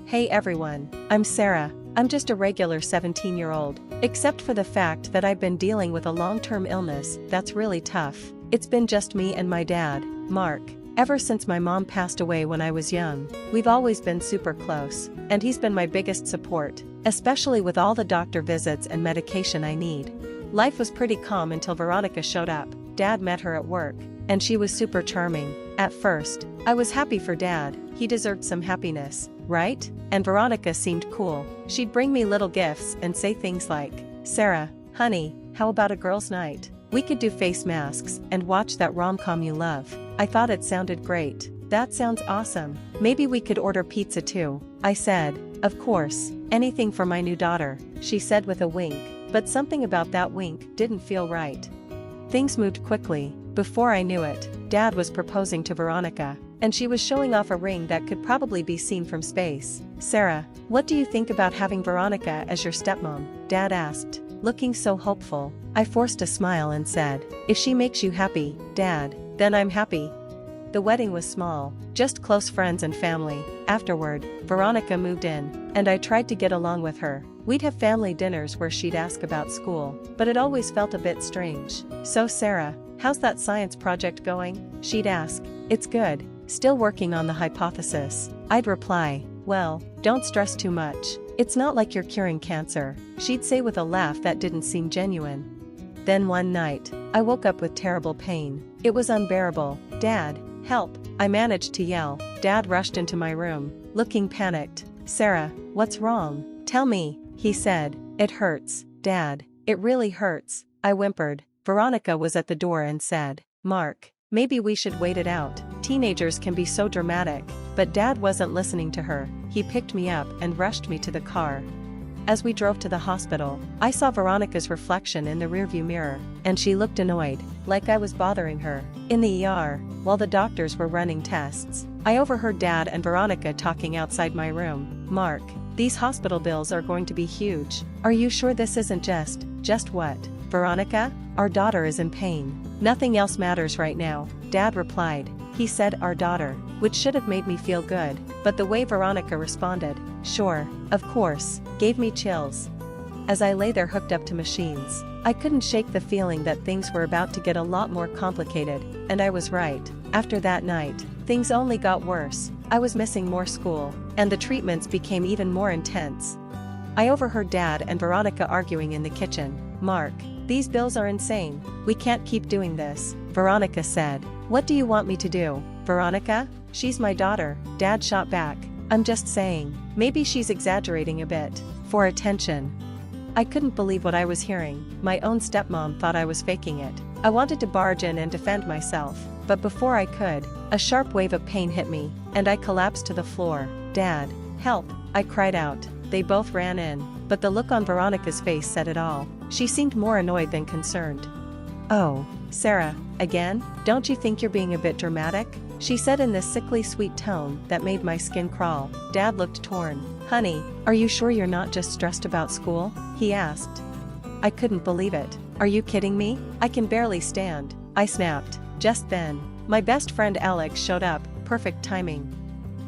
Hey everyone, I'm Sarah. I'm just a regular 17-year-old, except for the fact that I've been dealing with a long-term illness that's really tough. It's been just me and my dad, Mark. Ever since my mom passed away when I was young, we've always been super close, and he's been my biggest support, especially with all the doctor visits and medication I need. Life was pretty calm until Veronica showed up. Dad met her at work, and she was super charming. At first, I was happy for Dad. He deserved some happiness, right? And Veronica seemed cool. She'd bring me little gifts and say things like, "Sarah, honey, how about a girls' night? We could do face masks and watch that rom-com you love." I thought it sounded great. "That sounds awesome. Maybe we could order pizza too," I said. "Of course, anything for my new daughter," she said with a wink, but something about that wink didn't feel right. Things moved quickly. Before I knew it, Dad was proposing to Veronica, and she was showing off a ring that could probably be seen from space. "Sarah, what do you think about having Veronica as your stepmom?" Dad asked, looking so hopeful. I forced a smile and said, "If she makes you happy, Dad, then I'm happy." The wedding was small, just close friends and family. Afterward, Veronica moved in, and I tried to get along with her. We'd have family dinners where she'd ask about school, but it always felt a bit strange. "So Sarah, how's that science project going?" she'd ask. "It's good. Still working on the hypothesis." I'd reply, "Well, don't stress too much. It's not like you're curing cancer," she'd say with a laugh that didn't seem genuine. Then one night, I woke up with terrible pain. It was unbearable. "Dad, help," I managed to yell. Dad rushed into my room, looking panicked. "Sarah, what's wrong? Tell me," he said. "It hurts, Dad. It really hurts," I whimpered. Veronica was at the door and said, "Mark, maybe we should wait it out. Teenagers can be so dramatic." But Dad wasn't listening to her. He picked me up and rushed me to the car. As we drove to the hospital, I saw Veronica's reflection in the rearview mirror, and she looked annoyed, like I was bothering her. In the ER, while the doctors were running tests, I overheard Dad and Veronica talking outside my room. "Mark, these hospital bills are going to be huge. Are you sure this isn't just what? Veronica, our daughter is in pain. Nothing else matters right now," Dad replied. He said "our daughter," which should have made me feel good, but the way Veronica responded, "Sure, of course," gave me chills. As I lay there hooked up to machines, I couldn't shake the feeling that things were about to get a lot more complicated, and I was right. After that night, things only got worse. I was missing more school, and the treatments became even more intense. I overheard Dad and Veronica arguing in the kitchen. "Mark, these bills are insane. We can't keep doing this," Veronica said. "What do you want me to do, Veronica? She's my daughter," Dad shot back. "I'm just saying, maybe she's exaggerating a bit, for attention." I couldn't believe what I was hearing. My own stepmom thought I was faking it. I wanted to barge in and defend myself, but before I could, a sharp wave of pain hit me, and I collapsed to the floor. "Dad, help," I cried out. They both ran in, but the look on Veronica's face said it all. She seemed more annoyed than concerned. "Oh, Sarah, again? Don't you think you're being a bit dramatic?" she said in this sickly sweet tone that made my skin crawl. Dad looked torn. "Honey, are you sure you're not just stressed about school?" he asked. I couldn't believe it. "Are you kidding me? I can barely stand," I snapped. Just then, my best friend Alex showed up, perfect timing.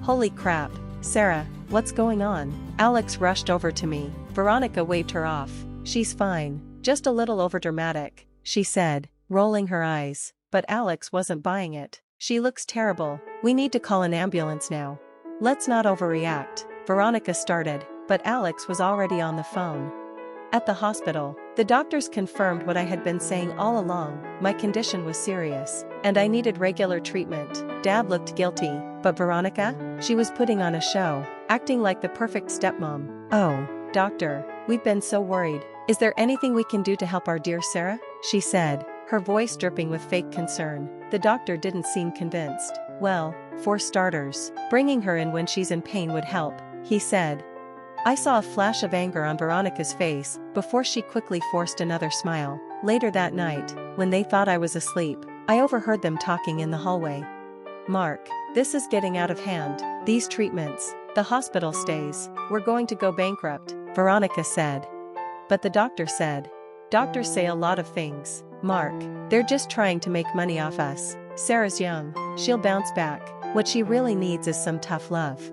"Holy crap, Sarah, what's going on?" Alex rushed over to me. Veronica waved her off. "She's fine, just a little overdramatic," she said, rolling her eyes. But Alex wasn't buying it. "She looks terrible. We need to call an ambulance now." "Let's not overreact," Veronica started, but Alex was already on the phone. At the hospital, the doctors confirmed what I had been saying all along. My condition was serious, and I needed regular treatment. Dad looked guilty, but Veronica? She was putting on a show, acting like the perfect stepmom. "Oh, doctor, we've been so worried. Is there anything we can do to help our dear Sarah?" she said, her voice dripping with fake concern. The doctor didn't seem convinced. "Well, for starters, bringing her in when she's in pain would help," he said. I saw a flash of anger on Veronica's face, before she quickly forced another smile. Later that night, when they thought I was asleep, I overheard them talking in the hallway. "Mark, this is getting out of hand. These treatments, the hospital stays, we're going to go bankrupt," Veronica said. But the doctor said. "Doctors say a lot of things, Mark. They're just trying to make money off us. Sarah's young, she'll bounce back. What she really needs is some tough love."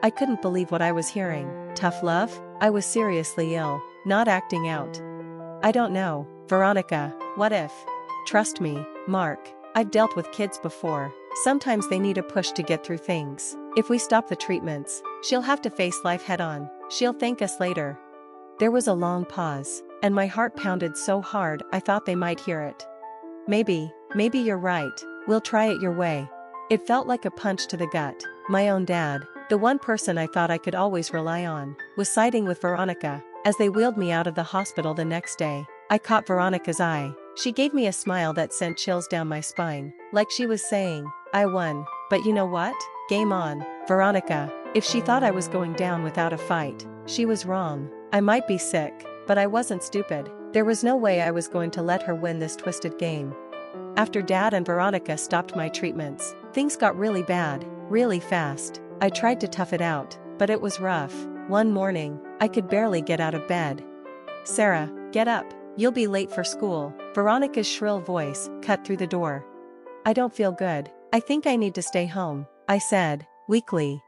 I couldn't believe what I was hearing. Tough love? I was seriously ill, not acting out. I don't know, Veronica, what if? Trust me, Mark, I've dealt with kids before. Sometimes they need a push to get through things. If we stop the treatments, she'll have to face life head-on. She'll thank us later. There was a long pause, and my heart pounded so hard I thought they might hear it. Maybe you're right, we'll try it your way. It felt like a punch to the gut. My own dad, the one person I thought I could always rely on, was siding with Veronica. As they wheeled me out of the hospital the next day, I caught Veronica's eye. She gave me a smile that sent chills down my spine, like she was saying, I won. But you know what? Game on, Veronica. If she thought I was going down without a fight, she was wrong. I might be sick, but I wasn't stupid. There was no way I was going to let her win this twisted game. After Dad and Veronica stopped my treatments, things got really bad, really fast. I tried to tough it out, but it was rough. One morning, I could barely get out of bed. Sarah, get up, you'll be late for school. Veronica's shrill voice cut through the door. I don't feel good. I think I need to stay home, I said, weakly.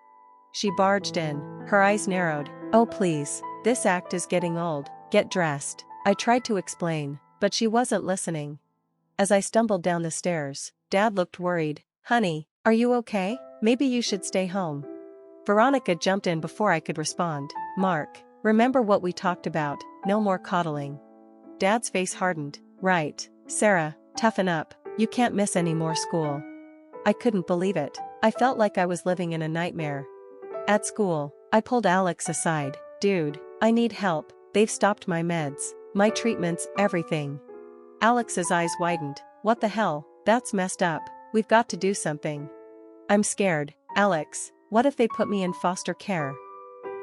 She barged in, her eyes narrowed. Oh please, this act is getting old. Get dressed. I tried to explain, but she wasn't listening. As I stumbled down the stairs, Dad looked worried. Honey, are you okay? Maybe you should stay home. Veronica jumped in before I could respond. Mark, remember what we talked about, no more coddling. Dad's face hardened. Right, Sarah, toughen up, you can't miss any more school. I couldn't believe it. I felt like I was living in a nightmare. At school, I pulled Alex aside. Dude, I need help. They've stopped my meds, my treatments, everything. Alex's eyes widened. What the hell? That's messed up. We've got to do something. I'm scared. Alex, what if they put me in foster care?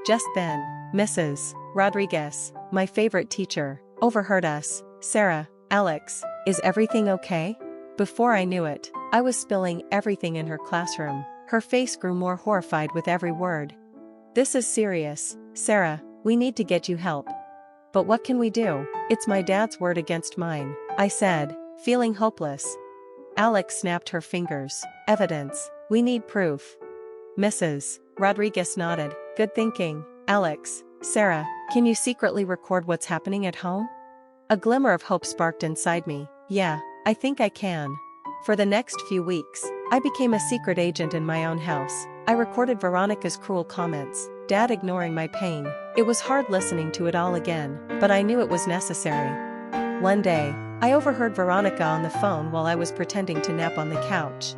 Just then, Mrs. Rodriguez, my favorite teacher, overheard us. Sarah, Alex, is everything okay? Before I knew it, I was spilling everything in her classroom. Her face grew more horrified with every word. This is serious, Sarah, we need to get you help. But what can we do? It's my dad's word against mine, I said, feeling hopeless. Alex snapped her fingers. Evidence. We need proof. Mrs. Rodriguez nodded. Good thinking, Alex. Sarah, can you secretly record what's happening at home? A glimmer of hope sparked inside me. Yeah, I think I can. For the next few weeks, I became a secret agent in my own house. I recorded Veronica's cruel comments, Dad ignoring my pain. It was hard listening to it all again, but I knew it was necessary. One day, I overheard Veronica on the phone while I was pretending to nap on the couch.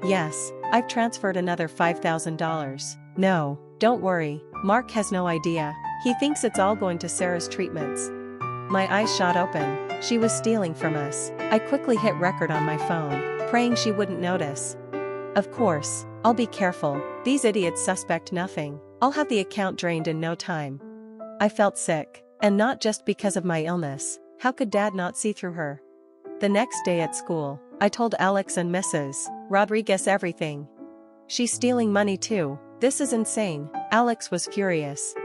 Yes, I've transferred another $5,000. No, don't worry, Mark has no idea. He thinks it's all going to Sarah's treatments. My eyes shot open. She was stealing from us. I quickly hit record on my phone, praying she wouldn't notice. Of course, I'll be careful. These idiots suspect nothing. I'll have the account drained in no time. I felt sick, and not just because of my illness. How could Dad not see through her? The next day at school, I told Alex and Mrs. Rodriguez everything. She's stealing money too. This is insane. Alex was furious.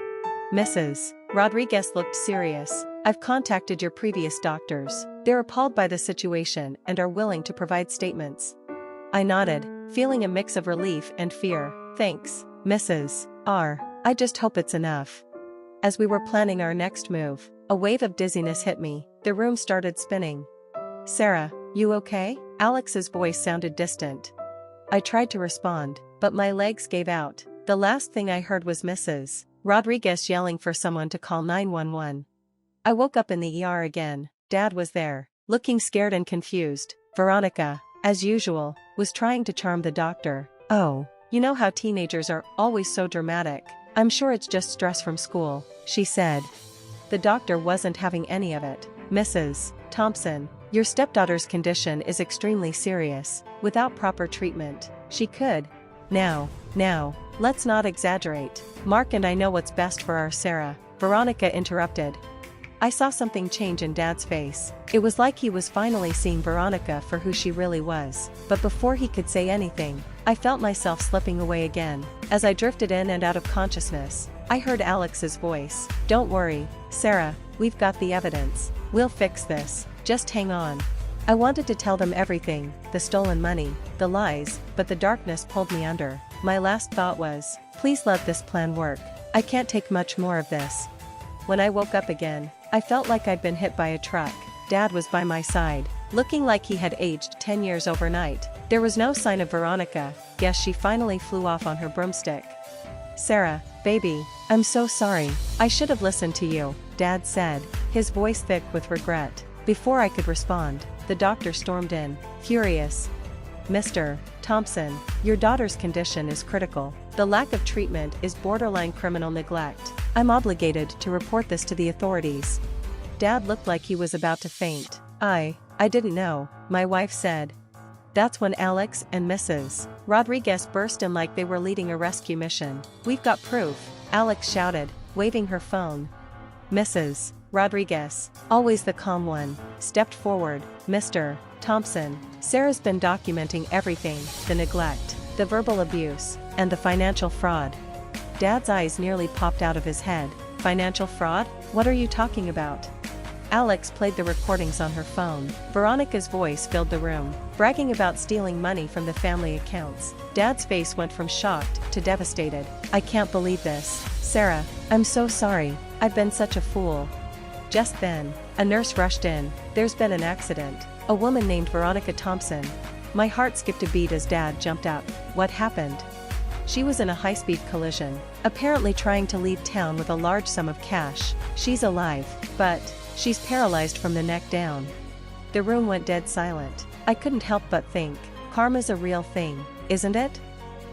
Mrs. Rodriguez looked serious. I've contacted your previous doctors. They're appalled by the situation and are willing to provide statements. I nodded, feeling a mix of relief and fear. Thanks, Mrs. R. I just hope it's enough. As we were planning our next move, a wave of dizziness hit me. The room started spinning. Sarah, you okay? Alex's voice sounded distant. I tried to respond, but my legs gave out. The last thing I heard was Mrs. Rodriguez yelling for someone to call 911. I woke up in the ER again. Dad was there, looking scared and confused. Veronica, as usual, was trying to charm the doctor. Oh, you know how teenagers are always so dramatic. I'm sure it's just stress from school, she said. The doctor wasn't having any of it. Mrs. Thompson, your stepdaughter's condition is extremely serious. Without proper treatment, she could. Now, let's not exaggerate. Mark and I know what's best for our Sarah. Veronica interrupted. I saw something change in Dad's face. It was like he was finally seeing Veronica for who she really was. But before he could say anything, I felt myself slipping away again. As I drifted in and out of consciousness, I heard Alex's voice. Don't worry, Sarah, we've got the evidence. We'll fix this. Just hang on. I wanted to tell them everything, the stolen money, the lies, but the darkness pulled me under. My last thought was, Please let this plan work. I can't take much more of this. When I woke up again, I felt like I'd been hit by a truck. Dad was by my side, looking like he had aged 10 years overnight. There was no sign of Veronica. Guess she finally flew off on her broomstick. Sarah, baby, I'm so sorry. I should have listened to you, Dad said, his voice thick with regret. Before I could respond, the doctor stormed in, furious. Mr. Thompson, your daughter's condition is critical. The lack of treatment is borderline criminal neglect. I'm obligated to report this to the authorities. Dad looked like he was about to faint. I didn't know, my wife said. That's when Alex and Mrs. Rodriguez burst in like they were leading a rescue mission. We've got proof, Alex shouted, waving her phone. Mrs. Rodriguez, always the calm one, stepped forward. Mr. Thompson, Sarah's been documenting everything, the neglect, the verbal abuse, and the financial fraud. Dad's eyes nearly popped out of his head. Financial fraud? What are you talking about? Alex played the recordings on her phone. Veronica's voice filled the room, bragging about stealing money from the family accounts. Dad's face went from shocked to devastated. I can't believe this. Sarah, I'm so sorry. I've been such a fool. Just then, a nurse rushed in. There's been an accident. A woman named Veronica Thompson. My heart skipped a beat as Dad jumped up. What happened? She was in a high-speed collision, apparently trying to leave town with a large sum of cash. She's alive, but she's paralyzed from the neck down. The room went dead silent. I couldn't help but think, karma's a real thing, isn't it?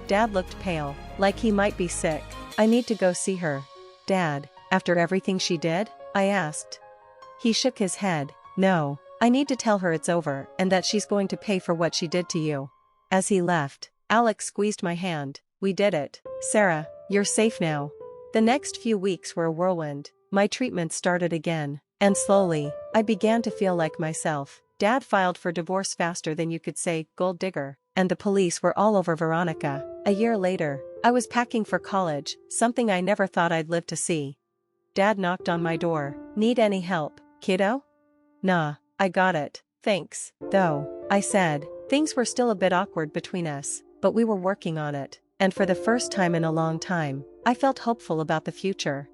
Dad looked pale, like he might be sick. I need to go see her. Dad, after everything she did? I asked. He shook his head. No, I need to tell her it's over and that she's going to pay for what she did to you. As he left, Alex squeezed my hand. We did it. Sarah, you're safe now. The next few weeks were a whirlwind. My treatment started again, and slowly, I began to feel like myself. Dad filed for divorce faster than you could say, gold digger, and the police were all over Veronica. A year later, I was packing for college, something I never thought I'd live to see. Dad knocked on my door. Need any help, kiddo? Nah, I got it, thanks. Though, I said, things were still a bit awkward between us, but we were working on it. And for the first time in a long time, I felt hopeful about the future.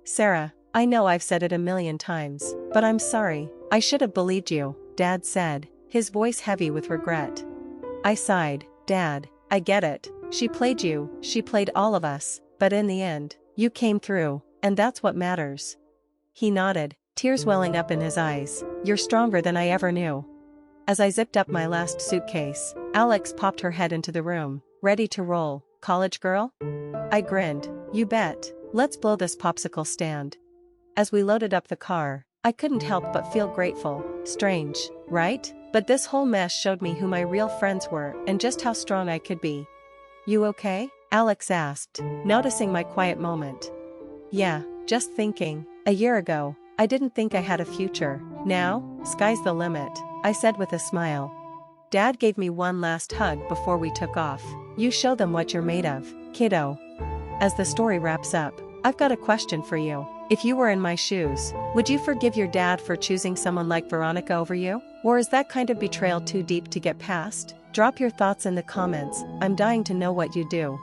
Sarah, I know I've said it a million times, but I'm sorry. I should have believed you, Dad said, his voice heavy with regret. I sighed. Dad, I get it. She played you, she played all of us, but in the end, you came through, and that's what matters. He nodded, tears welling up in his eyes. You're stronger than I ever knew. As I zipped up my last suitcase, Alex popped her head into the room, ready to roll. College girl? I grinned. You bet. Let's blow this popsicle stand. As we loaded up the car, I couldn't help but feel grateful. Strange, right? But this whole mess showed me who my real friends were and just how strong I could be. You okay? Alex asked, noticing my quiet moment. Yeah, just thinking. A year ago, I didn't think I had a future. Now, sky's the limit, I said with a smile. Dad gave me one last hug before we took off. You show them what you're made of, kiddo. As the story wraps up, I've got a question for you. If you were in my shoes, would you forgive your dad for choosing someone like Veronica over you? Or is that kind of betrayal too deep to get past? Drop your thoughts in the comments. I'm dying to know what you do.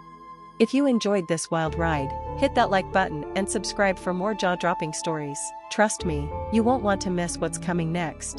If you enjoyed this wild ride, hit that like button and subscribe for more jaw-dropping stories. Trust me, you won't want to miss what's coming next.